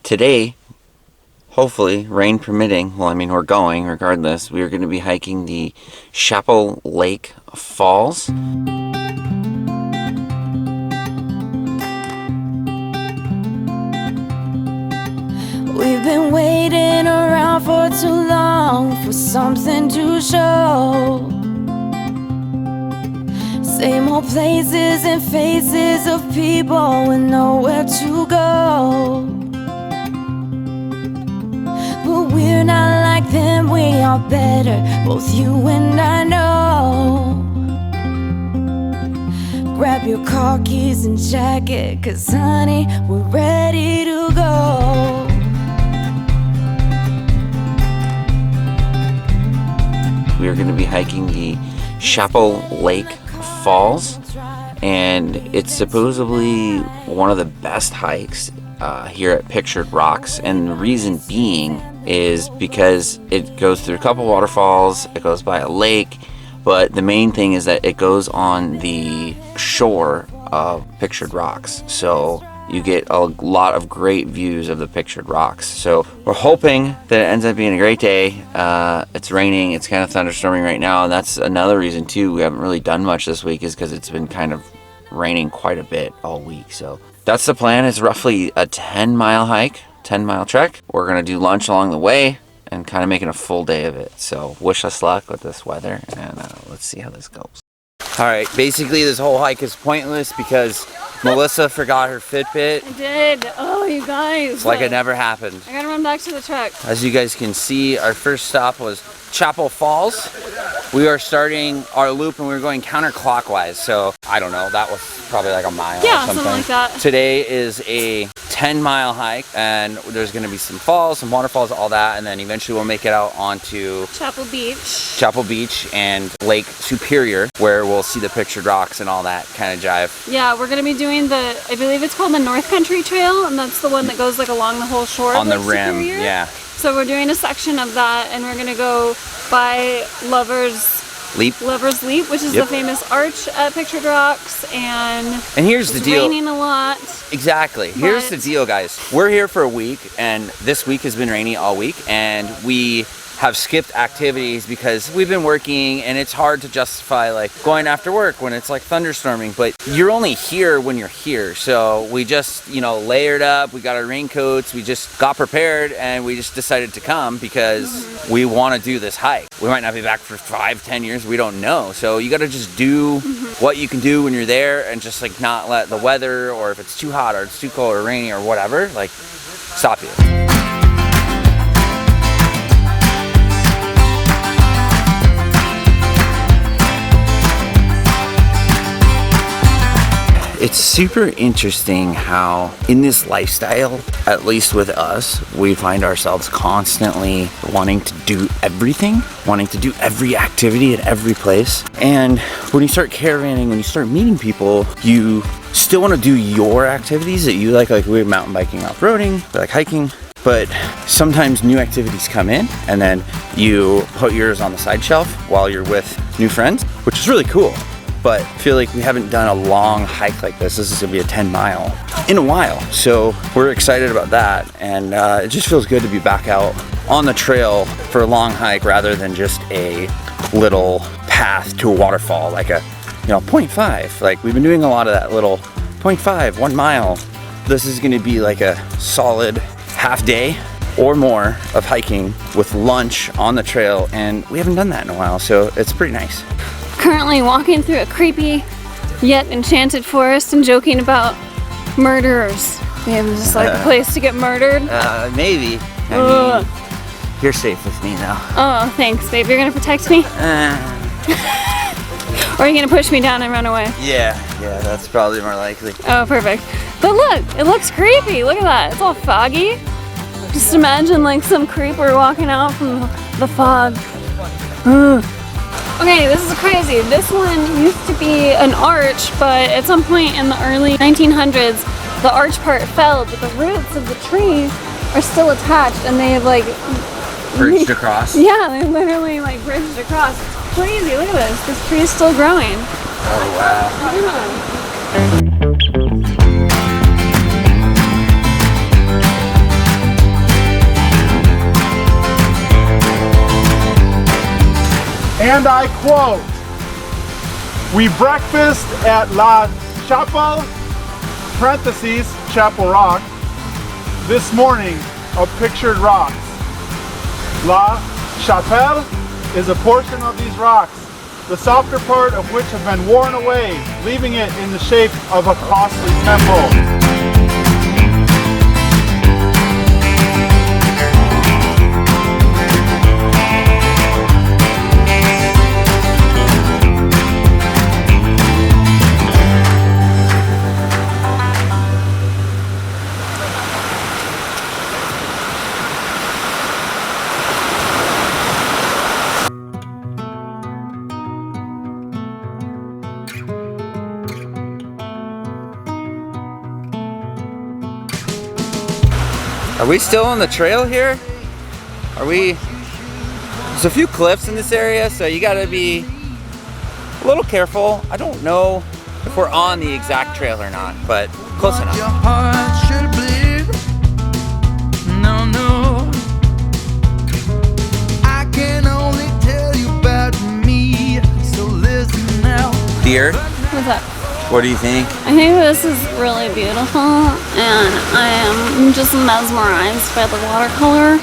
Today, hopefully, rain permitting, well, I mean, we're going regardless. We are going to be hiking the Chapel Lake Falls. We've been waiting around for too long for something to show. Same old places and faces of people with nowhere to go. But we're not like them, we are better, both you and I know. Grab your car keys and jacket, 'cause honey, we're ready to go. We are going to be hiking the Chapel Lake Falls, and it's supposedly one of the best hikes here at Pictured Rocks, and the reason being is because it goes through a couple waterfalls, it goes by a lake, but the main thing is that it goes on the shore of Pictured Rocks, so you get a lot of great views of the Pictured Rocks. So we're hoping that it ends up being a great day. It's raining, it's kind of thunderstorming right now, and that's another reason too we haven't really done much this week, is because it's been kind of raining quite a bit all week. So that's the plan. It's roughly a 10-mile hike, 10-mile trek. We're gonna do lunch along the way and kind of making a full day of it. So wish us luck with this weather, and let's see how this goes. All right, basically this whole hike is pointless because Melissa forgot her Fitbit. I did. Oh, you guys. It's like it never happened. I gotta run back to the truck. As you guys can see, our first stop was Chapel Falls. We are starting our loop and we were going counterclockwise. So I don't know, that was probably like a mile or something. Something like that. Today is a 10-mile hike, and there's gonna be some falls, some waterfalls, all that, and then eventually we'll make it out onto Chapel Beach and Lake Superior, where we'll see the Pictured Rocks and all that kind of jive. Yeah, we're gonna be doing the, I believe it's called the North Country Trail, and that's the one that goes like along the whole shore On of the Lake rim, Superior. yeah. So we're doing a section of that, and we're gonna go by Lover's Leap, which is the famous arch at Pictured Rocks, and here's the deal. It's raining a lot. Exactly. Here's the deal, guys. We're here for a week, and this week has been rainy all week, and we have skipped activities because we've been working, and it's hard to justify like going after work when it's like thunderstorming, but you're only here when you're here. So we just, you know, layered up, we got our raincoats, we just got prepared, and we just decided to come because we want to do this hike. We might not be back for 5-10 years, we don't know. So you got to just do what you can do when you're there, and just like not let the weather, or if it's too hot or it's too cold or rainy or whatever, like stop you. It's super interesting how in this lifestyle, at least with us, we find ourselves constantly wanting to do everything, wanting to do every activity at every place. And when you start caravanning, when you start meeting people, you still want to do your activities that you like we're mountain biking, off-roading, like hiking. But sometimes new activities come in, and then you put yours on the side shelf while you're with new friends, which is really cool. But I feel like we haven't done a long hike like this. This is gonna be a 10-mile in a while. So we're excited about that. And it just feels good to be back out on the trail for a long hike rather than just a little path to a waterfall, like a, 0.5. Like we've been doing a lot of that little 0.5, 1 mile. This is gonna be like a solid half day or more of hiking with lunch on the trail. And we haven't done that in a while, so it's pretty nice. Currently walking through a creepy yet enchanted forest and joking about murderers. We have just like a place to get murdered. Maybe. I mean, you're safe with me now. Oh, thanks, babe. You're gonna protect me? Or are you gonna push me down and run away? Yeah, that's probably more likely. Oh, perfect. But look, it looks creepy. Look at that. It's all foggy. Just imagine like some creeper walking out from the fog. Okay, this is crazy. This one used to be an arch, but at some point in the early 1900s, the arch part fell, but the roots of the tree are still attached, and they have like bridged across? Yeah, they literally like bridged across. It's crazy. Look at this. This tree is still growing. Oh, wow. Yeah. and I quote, "We breakfast at La Chapel, parentheses, Chapel Rock, this morning of Pictured Rocks. La Chapelle is a portion of these rocks, the softer part of which have been worn away, leaving it in the shape of a costly temple." Are we still on the trail here? Are we? There's a few cliffs in this area, so you gotta be a little careful. I don't know if we're on the exact trail or not, but close enough. Your heart should bleed. No, no. I can only tell you about me, so listen now. Deer, What's up? what do you think? I think this is really beautiful, and I am just mesmerized by the watercolor.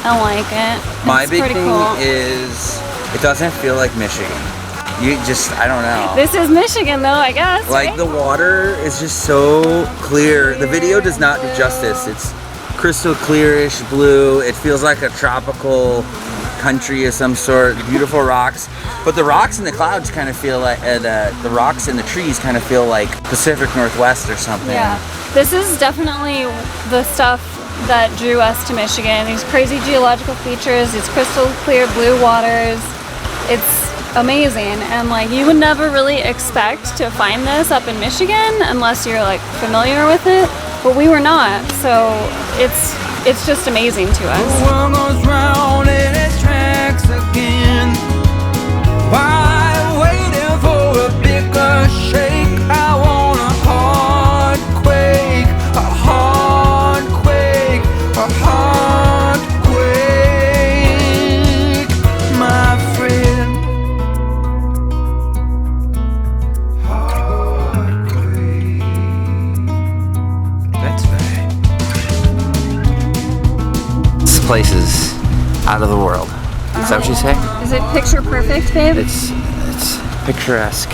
I like it. My It's big pretty thing cool. is it doesn't feel like Michigan. You just, I don't know. This is Michigan, though, I guess. Like right? the water is just so clear. The video does not do justice. It's crystal clearish blue. It feels like a tropical country of some sort. Beautiful rocks, but the rocks and the clouds kind of feel like the rocks and the trees kind of feel like Pacific Northwest or something. Yeah, this is definitely the stuff that drew us to Michigan. These crazy geological features, these crystal clear blue waters. It's amazing, and like you would never really expect to find this up in Michigan unless you're like familiar with it, but we were not, so it's just amazing to The us. world goes round in its tracks again. While waiting for a bigger shake, I want a hard quake, a hard quake, a hard quake, my friend. Hard quake. That's right. This place is out of the world. Is that what you say? Is it picture perfect, babe? It's picturesque.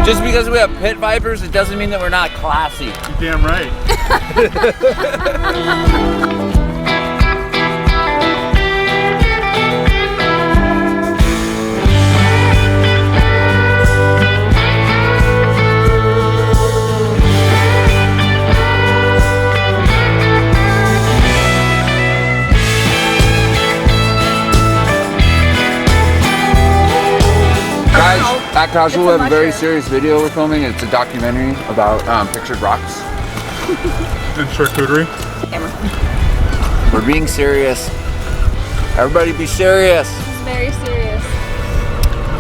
Just because we have pit vipers, it doesn't mean that we're not classy. You're damn right. At Casual, we have a very serious video we're filming. It's a documentary about Pictured Rocks. And charcuterie. We're being serious. Everybody be serious. It's very serious.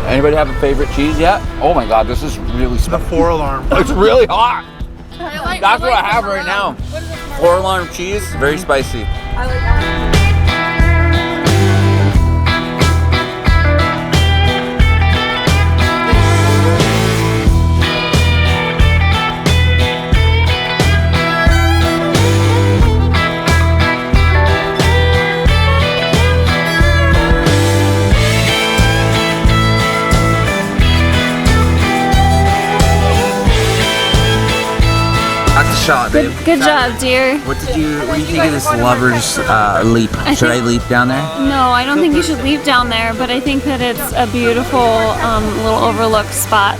Anybody have a favorite cheese yet? Oh my god, this is really The spicy. 4-alarm. It's really hot. I That's what I have right now. 4-alarm cheese, very spicy. I like that. That's a shot, babe. Good job, dear. What do you think of this lover's leap? Should I leap down there? No, I don't think you should leap down there, but I think that it's a beautiful little overlooked spot.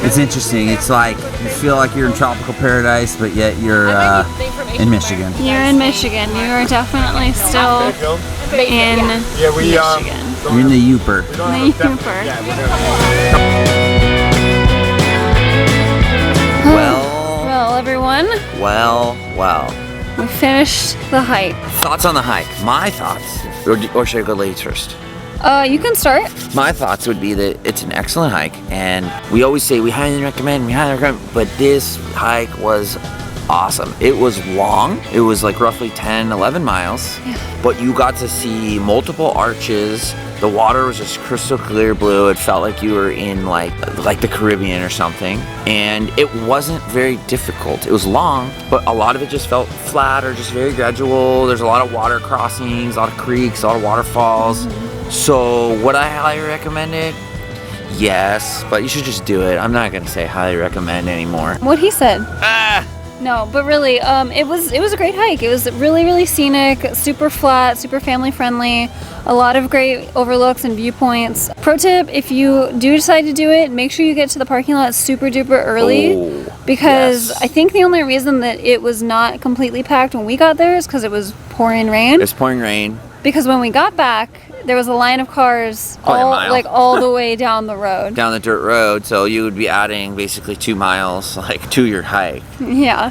It's interesting. It's like you feel like you're in tropical paradise, but yet you're in Michigan. You're in Michigan. You are definitely still in Yeah, we Michigan. You're in the Yooper. The Yooper. Well, Well, everyone, well. We finished the hike. Thoughts on the hike? My thoughts, or should I go ladies first? You can start. My thoughts would be that it's an excellent hike, and we always say we highly recommend, but this hike was awesome. It was long. It was like roughly 10, 11 miles, but you got to see multiple arches. The water was just crystal clear blue. It felt like you were in like the Caribbean or something, and it wasn't very difficult. It was long, but a lot of it just felt flat or just very gradual. There's a lot of water crossings, a lot of creeks, a lot of waterfalls. So would I highly recommend it? Yes, but you should just do it. I'm not gonna say highly recommend anymore. What he said. Ah! No, but really, it was a great hike. It was really, really scenic, super flat, super family friendly, a lot of great overlooks and viewpoints. Pro tip, if you do decide to do it, make sure you get to the parking lot super duper early, because I think the only reason that it was not completely packed when we got there is because it was pouring rain. It's pouring rain. Because when we got back, there was a line of cars all the way down the road. Down the dirt road, so you would be adding basically 2 miles to your hike. Yeah.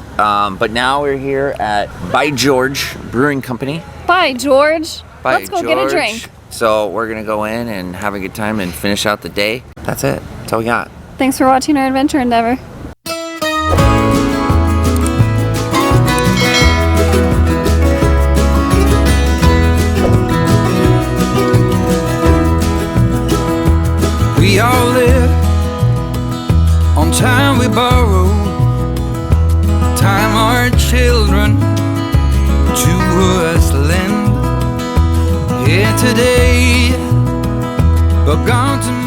But now we're here at By George Brewing Company. Bye, George. By Let's go get a drink. So we're gonna go in and have a good time and finish out the day. That's it. That's all we got. Thanks for watching our adventure endeavor. We all live on time we borrow, time our children to us lend. Here today, but gone tomorrow.